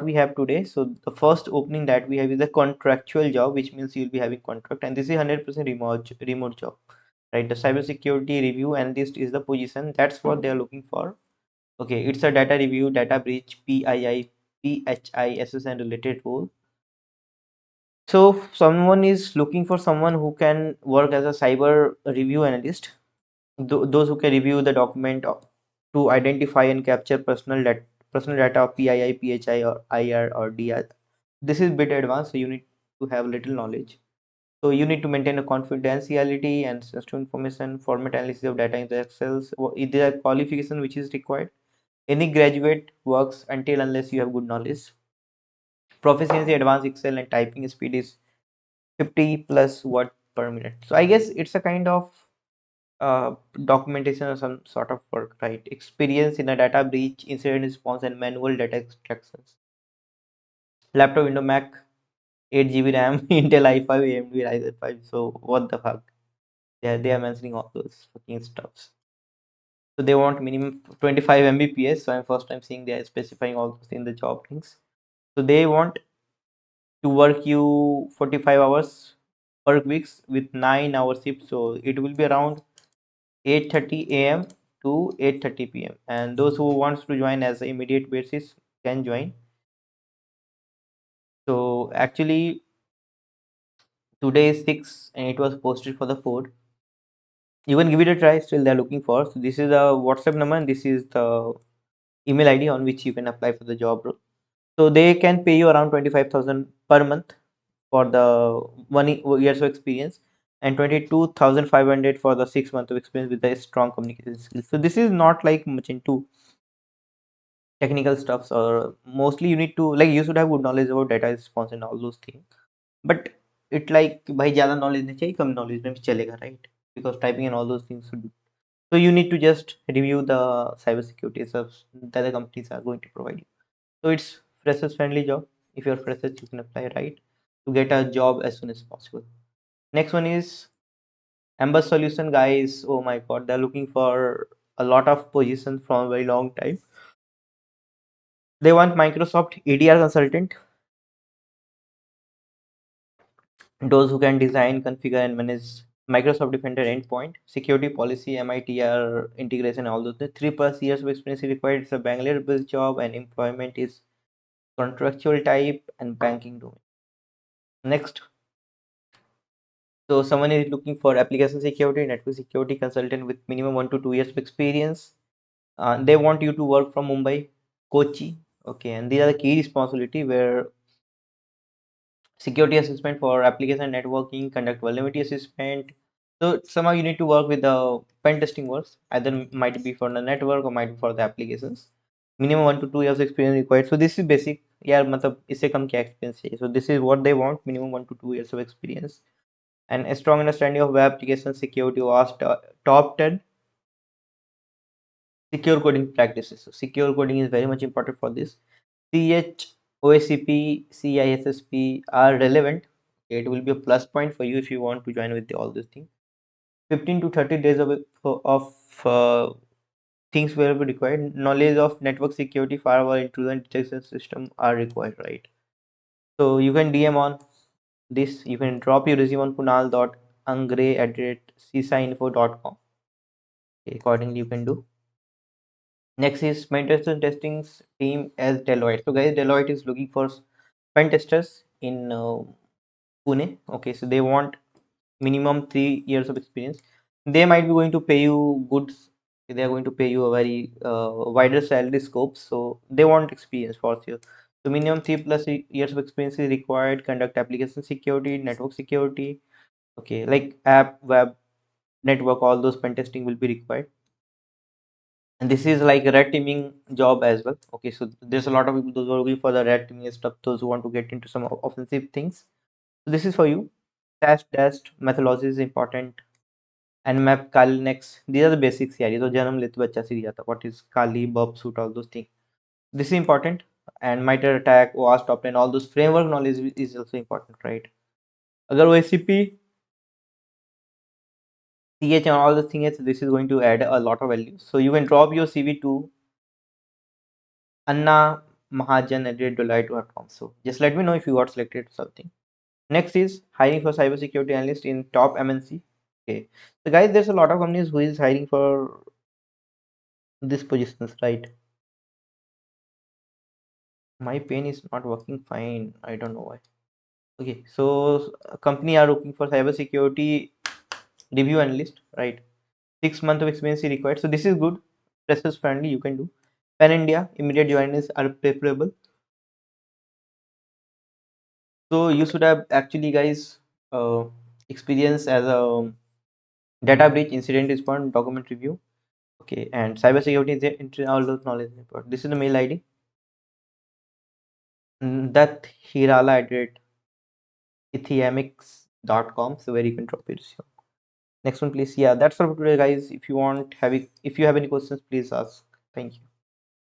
we have today. So the first opening that we have is a contractual job, which means you'll be having contract, and this is 100% remote job, right? The cybersecurity review analyst is the position. That's what they are looking for. Okay, it's a data review, data breach, PII, PHISS and related role. So if someone is looking for someone who can work as a cyber review analyst, those who can review the document to identify and capture personal data of PII, PHI, or IR or DR. This is bit advanced, so you need to have little knowledge. So you need to maintain a confidentiality and sensitive information, format analysis of data in the Excel. If there are qualification which is required, any graduate works until unless you have good knowledge. Proficiency, advanced Excel and typing speed is 50 plus word per minute. So I guess it's a kind of documentation or some sort of work, right? Experience in a data breach, incident response, and manual data extractions. Laptop, Windows, Mac, 8 GB RAM, Intel i5, AMD Ryzen 5. So what the fuck? They are mentioning all those fucking stuffs. So they want minimum 25 Mbps. So I'm first time seeing they are specifying all those in the job links. So they want to work you 45 hours per weeks with 9 hour shift. So it will be around 8:30 a.m. to 8:30 p.m. and those who wants to join as an immediate basis can join. So actually today is 6 and it was posted for the 4th. You can give it a try, still they're looking for. So this is the WhatsApp number and this is the email ID on which you can apply for the job role. So they can pay you around 25,000 per month for the 1 years of experience and 22,500 for the 6 months of experience with the strong communication skills. So this is not like much into technical stuffs, or mostly you need to, like, you should have good knowledge about data response and all those things, but it like भाई ज़्यादा knowledge नहीं चाहिए, कम knowledge में भी चलेगा, right? Because typing and all those things should be, so you need to just review the cybersecurity stuff that the companies are going to provide you. So it's freshers friendly job. If you're freshers, you can apply, right, to get a job as soon as possible. Next one is Amber Solution, guys. Oh my god, they're looking for a lot of positions from a very long time. They want Microsoft EDR consultant, those who can design, configure, and manage Microsoft Defender endpoint, security policy, MITR integration, all those. The 3+ years of experience is required. It's a Bangalore-based job, and employment is contractual type and banking domain. Next, so someone is looking for application security, network security consultant with minimum 1 to 2 years of experience. They want you to work from Mumbai, Kochi. Okay, and these are the key responsibility where security assessment for application networking, conduct vulnerability assessment. So somehow you need to work with the pen testing works. Either might be for the network or might be for the applications. Minimum 1 to 2 years experience required. So this is basic. Yeah, मतलब इससे कम क्या experience चाहिए. So this is what they want. Minimum 1 to 2 years of experience and a strong understanding of web application security was top 10 secure coding practices. So secure coding is very much important for this. CH, OSCP, CISSP are relevant. It will be a plus point for you if you want to join with all these things. 15 to 30 days of things will be required. Knowledge of network security, firewall, intrusion detection system are required, right? So you can DM on this. You can drop your resume on kunal.angre@csainfo.com. Accordingly, you can do. Next is pen tester testing team as Deloitte. So guys, Deloitte is looking for pen testers in Pune. Okay, so they want minimum 3 years of experience. They might be going to pay you goods. They are going to pay you a very wider salary scope. So they want experience for sure. So minimum 3+ years of experience is required. Conduct application security, network security. Okay, like app, web, network, all those pen testing will be required. And this is like a red teaming job as well. Okay, so there's a lot of people those who are looking for the red teaming stuff, those who want to get into some offensive things. So this is for you. Test methodology is important. And map Kali next. These are the basics यार, ये तो जन्म लेते बच्चा सीख जाता. What is Kali, Bob, suit, all those things. This is important. And MITRE attack, OWASP top 10, all those framework knowledge is also important, right? अगर वो ACP, CH and all the things, this is going to add a lot of value. So you can drop your CV to Anna mahajan@deloitte.com. So just let me know if you got selected or something. Next is hiring for cybersecurity analyst in top MNC. Okay. So guys, there's a lot of companies who is hiring for these positions, right? My pen is not working fine. I don't know why. Okay, so company are looking for cybersecurity review analyst, right? 6 months of experience is required. So this is good. Freshers friendly, you can do. Pan India, immediate joiners are preferable. So you should have actually, guys, uh, experience as a data breach, incident response, document review. Okay, and cybersecurity is all those knowledge report. This is the mail ID. That Hirala at ethiamics.com. So where you can drop your resume. Next one, please. Yeah, that's all for today, guys. If you want, if you have any questions, please ask. Thank you.